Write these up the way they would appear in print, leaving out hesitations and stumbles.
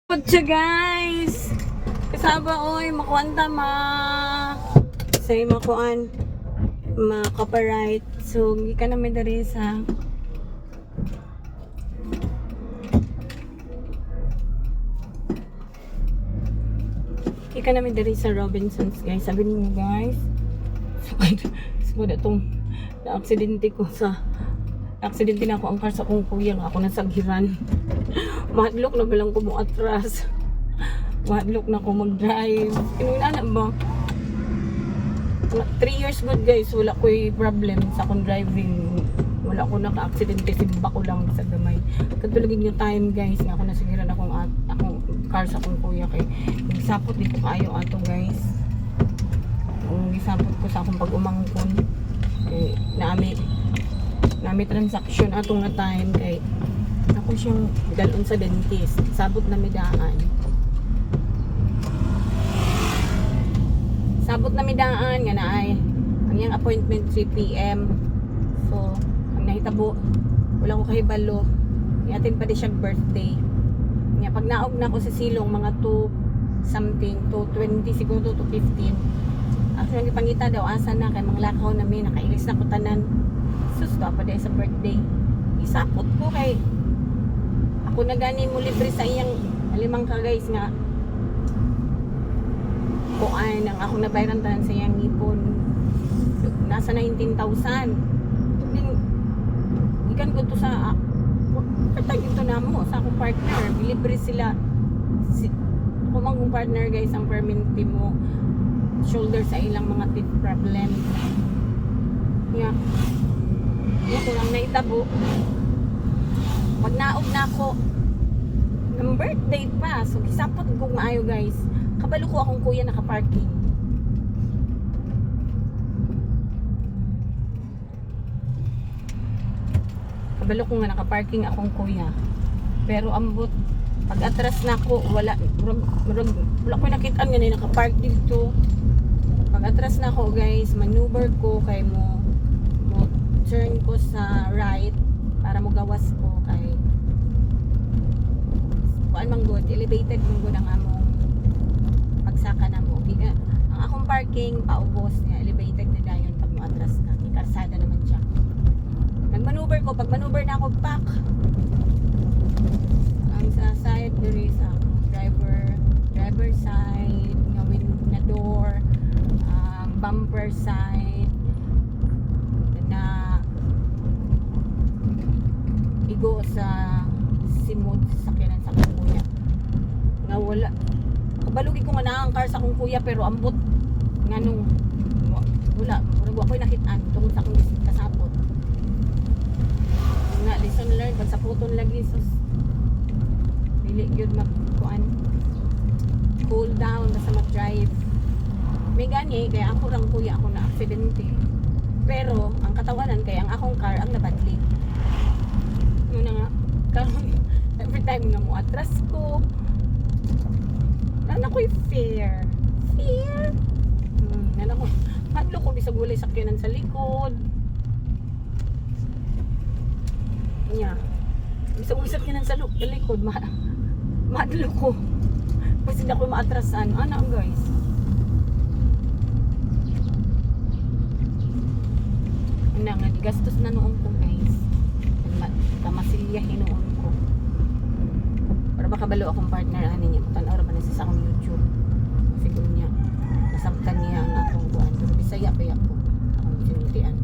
Kutsa guys! Kasaba oy, makuanta say makuan copyright. So, gikan namin dari sa Robinsons guys. Sabi niyo guys, sumada itong na-aksidente na ako ang car sa kong kuya nga ako nasaghiran. Mahadlok na balang ko mo atras. Mahadlok na ko mag-drive. Inuwi ba? 3 years good guys, wala ko'y problem sa akong driving. Wala ko naka-aksidente, simba ko lang sa gamay. Katulagin yung time guys, nga ako nasigiran akong car sa akong kuya kay nagsapot dito kayo ato guys. Ang gisapot ko sa akong pag-umangkon kay nami transaction atong na time kay ako siyang dalon sa dentist. Sabot na midaan nga na ay ang iyang appointment 3 PM. So ang nahitabo wala ko kahibalo iatin pa di siya birthday nga pag naog na ako sa silong mga 2 something to 20 siguro to 15 ako yung ipangita daw asa na kay mga lakaw namin nakailis na ko tanan sus to pa sa birthday isapot ko kay ako na gani mo libre sa iyang alimang ka guys nga kuan ang ako nabayaran tanan sa iyang ipon nasa 19,000 ikan ko to sa katag ito na mo sa akong partner libre sila kung ang partner guys ang permanente mo shoulder sa ilang mga teeth problem yeah ko lang naitabo pag naog na ako ng birthday pa so gisapot kong maayo guys kabalo ko akong kuya nakaparking ko nga nakaparking akong kuya pero ambot pag atras na ako wala ko nakitaan nga na nakapark dito pag atras na ako guys maneuver ko kay mo turn ko sa right para mo gawas ko kay kuan man good elevated man good ang among pagsaka na mo ang akong parking paubos niya elevated na dayon pag mo atras ka may karsada naman siya nagmaneuver ko pag maneuver na ako pak ang sa side diri sa driver side na door bumper side na igo sa simod sa sakyanan sa akong kuya nga wala kabalugi ko nga na ang car sa akong kuya pero ambot nga nung wala ako'y nakitaan tungkol sa akong kasapot nga lesson learned pag saputon lagi sus dili gyud magkuan cool down basta mag-drive may gani kaya ako lang kuya ako na aksidente pero ang katawanan kaya ang akong car ang nabadli yun na nga karon every time nga mo atras ko nana ko'y fear nana ko hadlo ko bisag walay sakyanan sa likod nya bisag walay sakyanan sa likod madlo ko kasi na ko maatrasan ana guys ana nga gastos na noon ko guys kamasilya hinoon ko para makabalo akong partner ani niya tanaw ra man sa akong YouTube siguro niya nasabtan niya ang akong buwan pero bisaya pa ako akong sinultian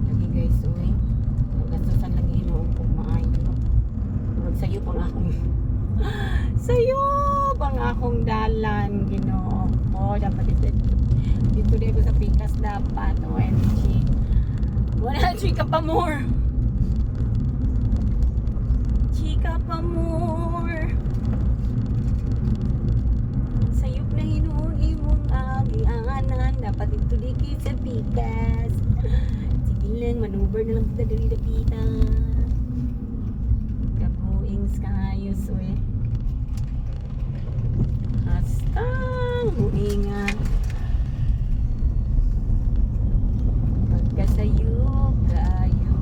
lagi guys uy gastosan lagi hinoon ko maayo murag sayo pang akong dalan Ginoo ko dapat dito ko sa Pikas dapat OMG wala chika pa more sayop na hinuon imong agianan dapat dito dikit sa Pikas sige lang maneuver na lang kita dali dapita kabuings kaayos we hastang buingan pagkasayop kayo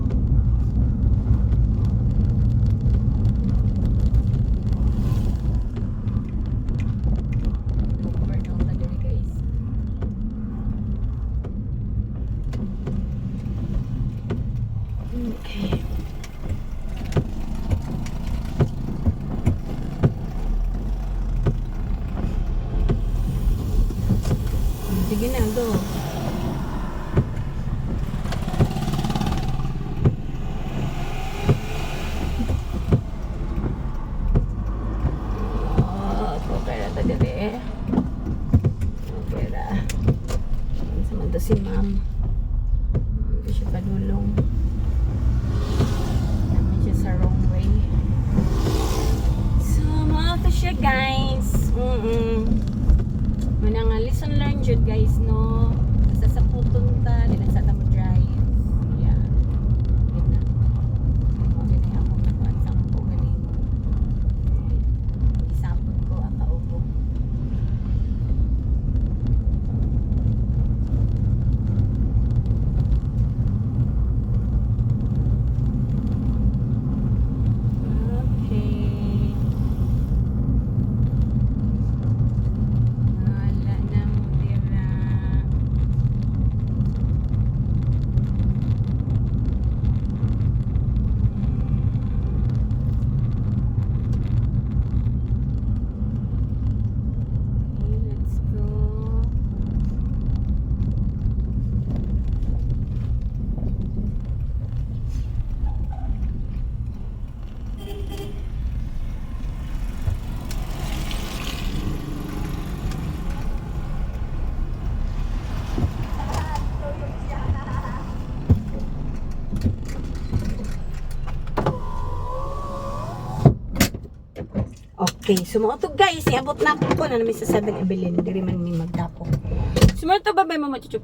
Sige na, go. Oh, pera ta dire. Pera. Samanta si ma'am. Hindi siya padulong. Namin siya sa wrong way. So, mga siya guys. Muna nga, lesson learned yun guys, no? Basta sa putong ta, din sa tamo drive. Yeah. Yun na. Okay na ako nakuhaan sa ako galing. Isapot ko ang kaubo. Okay. Wala na mo dira. Okay, let's go. Okay, sumo to guys, iabot na ako na namin sa 7-Eleven, diri man ni magtapo. Sumo to, bye-bye mama chuchup.